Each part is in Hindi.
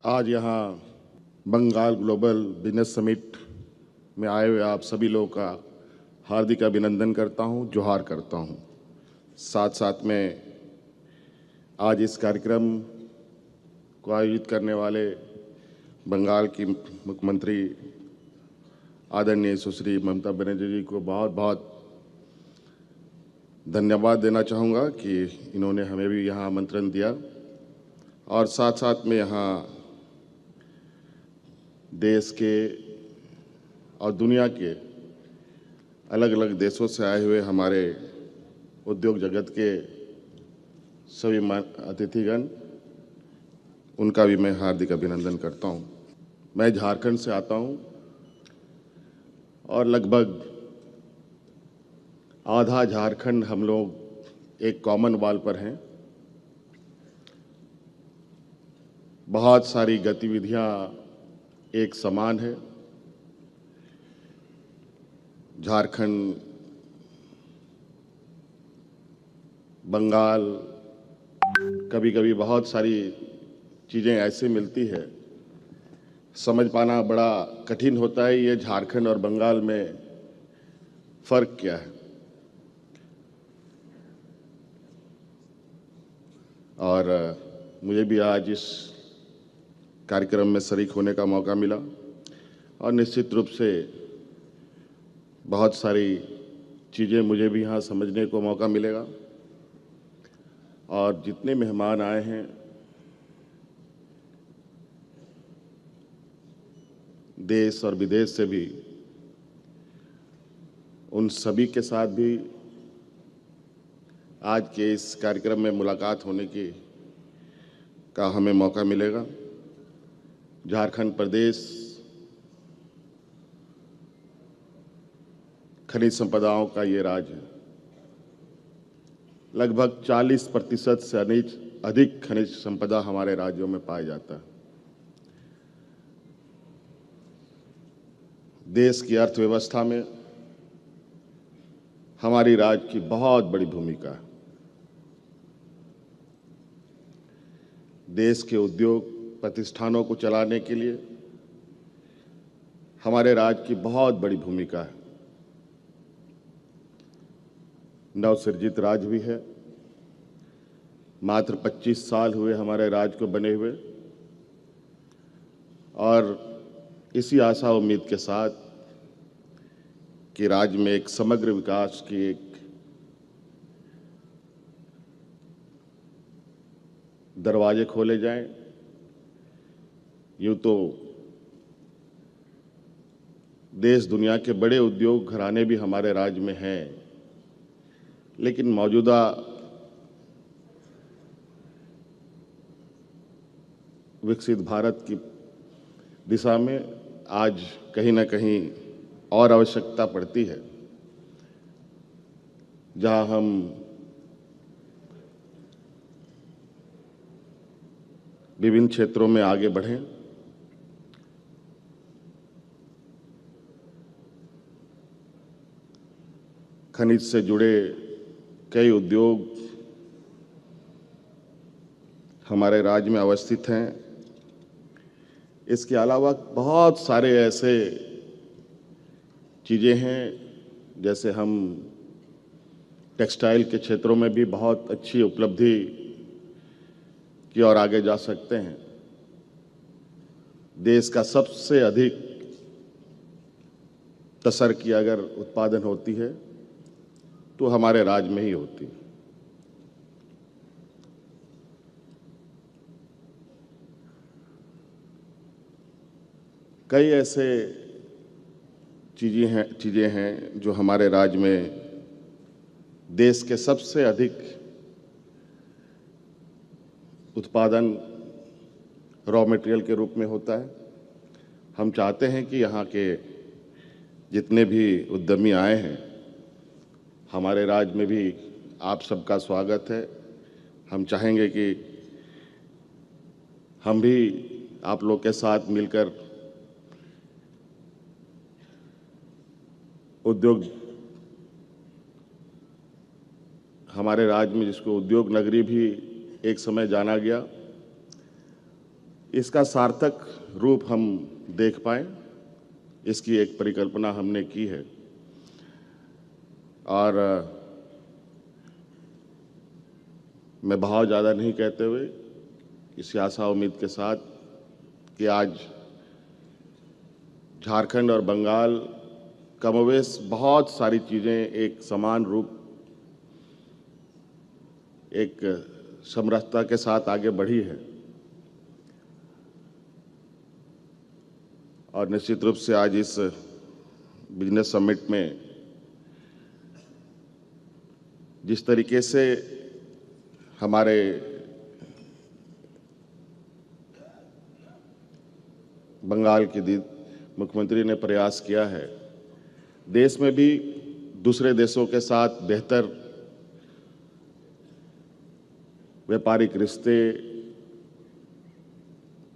आज यहाँ बंगाल ग्लोबल बिजनेस समिट में आए हुए आप सभी लोगों का हार्दिक अभिनंदन करता हूँ, जोहार करता हूँ। साथ साथ में आज इस कार्यक्रम को आयोजित करने वाले बंगाल की मुख्यमंत्री आदरणीय सुश्री ममता बनर्जी जी को बहुत बहुत धन्यवाद देना चाहूँगा कि इन्होंने हमें भी यहाँ आमंत्रण दिया और साथ साथ में यहाँ देश के और दुनिया के अलग अलग देशों से आए हुए हमारे उद्योग जगत के सभी अतिथिगण, उनका भी मैं हार्दिक अभिनंदन करता हूं। मैं झारखंड से आता हूं और लगभग आधा झारखंड हम लोग एक कॉमन वॉल पर हैं। बहुत सारी गतिविधियां एक समान है। झारखंड, बंगाल, कभी कभी बहुत सारी चीज़ें ऐसे मिलती है, समझ पाना बड़ा कठिन होता है ये झारखंड और बंगाल में फ़र्क क्या है। और मुझे भी आज इस कार्यक्रम में शरीक होने का मौका मिला और निश्चित रूप से बहुत सारी चीज़ें मुझे भी यहाँ समझने को मौका मिलेगा। और जितने मेहमान आए हैं, देश और विदेश से भी, उन सभी के साथ भी आज के इस कार्यक्रम में मुलाकात होने का हमें मौका मिलेगा। झारखंड प्रदेश खनिज संपदाओं का ये राज्य है। लगभग 40% से अधिक खनिज संपदा हमारे राज्यों में पाया जाता है। देश की अर्थव्यवस्था में हमारी राज्य की बहुत बड़ी भूमिका है। देश के उद्योग प्रतिष्ठानों को चलाने के लिए हमारे राज्य की बहुत बड़ी भूमिका है। नवसृजित राज्य भी है। मात्र 25 साल हुए हमारे राज्य को बने हुए और इसी आशा उम्मीद के साथ कि राज्य में एक समग्र विकास की एक दरवाजे खोले जाएं। यूँ तो देश दुनिया के बड़े उद्योग घराने भी हमारे राज्य में हैं, लेकिन मौजूदा विकसित भारत की दिशा में आज कहीं ना कहीं और आवश्यकता पड़ती है, जहां हम विभिन्न क्षेत्रों में आगे बढ़ें। खनिज से जुड़े कई उद्योग हमारे राज्य में अवस्थित हैं। इसके अलावा बहुत सारे ऐसे चीज़ें हैं, जैसे हम टेक्सटाइल के क्षेत्रों में भी बहुत अच्छी उपलब्धि की ओर आगे जा सकते हैं। देश का सबसे अधिक तसर की अगर उत्पादन होती है तो हमारे राज्य में ही होती है। कई ऐसे चीज़ें हैं जो हमारे राज्य में देश के सबसे अधिक उत्पादन रॉ मटेरियल के रूप में होता है। हम चाहते हैं कि यहाँ के जितने भी उद्यमी आए हैं, हमारे राज्य में भी आप सबका स्वागत है। हम चाहेंगे कि हम भी आप लोग के साथ मिलकर उद्योग, हमारे राज्य में जिसको उद्योग नगरी भी एक समय जाना गया, इसका सार्थक रूप हम देख पाएं, इसकी एक परिकल्पना हमने की है। और मैं बहुत ज़्यादा नहीं कहते हुए इसी आशा उम्मीद के साथ कि आज झारखंड और बंगाल कमोवेश बहुत सारी चीज़ें एक समान रूप, एक समरसता के साथ आगे बढ़ी है। और निश्चित रूप से आज इस बिजनेस समिट में जिस तरीके से हमारे बंगाल की मुख्यमंत्री ने प्रयास किया है, देश में भी दूसरे देशों के साथ बेहतर व्यापारिक रिश्ते,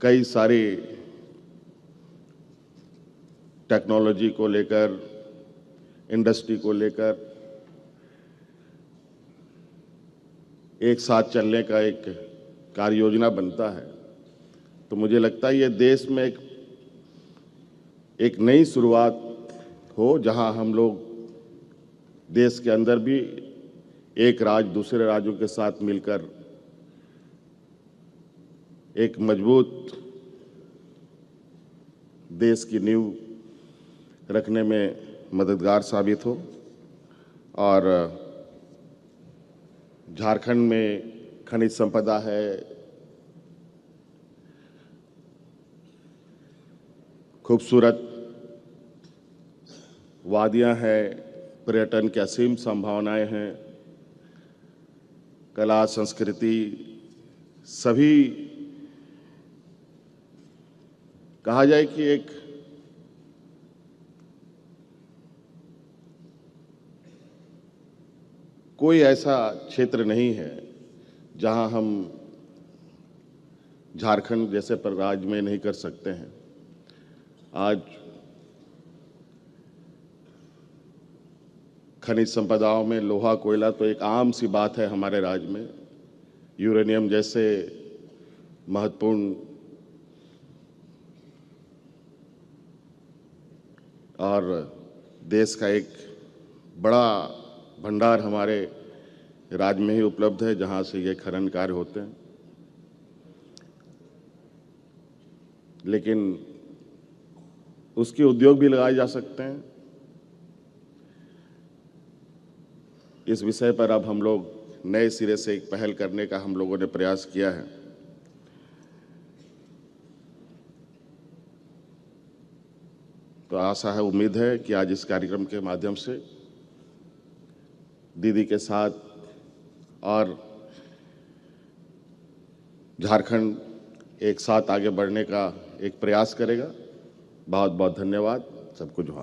कई सारी टेक्नोलॉजी को लेकर, इंडस्ट्री को लेकर एक साथ चलने का एक कार्य योजना बनता है। तो मुझे लगता है ये देश में एक नई शुरुआत हो, जहां हम लोग देश के अंदर भी एक राज्य दूसरे राज्यों के साथ मिलकर एक मजबूत देश की नींव रखने में मददगार साबित हो। और झारखंड में खनिज संपदा है, खूबसूरत वादियां हैं, पर्यटन की असीम संभावनाएं हैं, कला संस्कृति सभी, कहा जाए कि एक कोई ऐसा क्षेत्र नहीं है जहां हम झारखंड जैसे पर राज्य में नहीं कर सकते हैं। आज खनिज संपदाओं में लोहा कोयला तो एक आम सी बात है हमारे राज्य में, यूरेनियम जैसे महत्वपूर्ण और देश का एक बड़ा भंडार हमारे राज्य में ही उपलब्ध है, जहां से ये खनन कार्य होते हैं। लेकिन उसके उद्योग भी लगाए जा सकते हैं। इस विषय पर अब हम लोग नए सिरे से एक पहल करने का हम लोगों ने प्रयास किया है। तो आशा है, उम्मीद है कि आज इस कार्यक्रम के माध्यम से दीदी के साथ और झारखंड एक साथ आगे बढ़ने का एक प्रयास करेगा। बहुत बहुत धन्यवाद, सबको जोहार।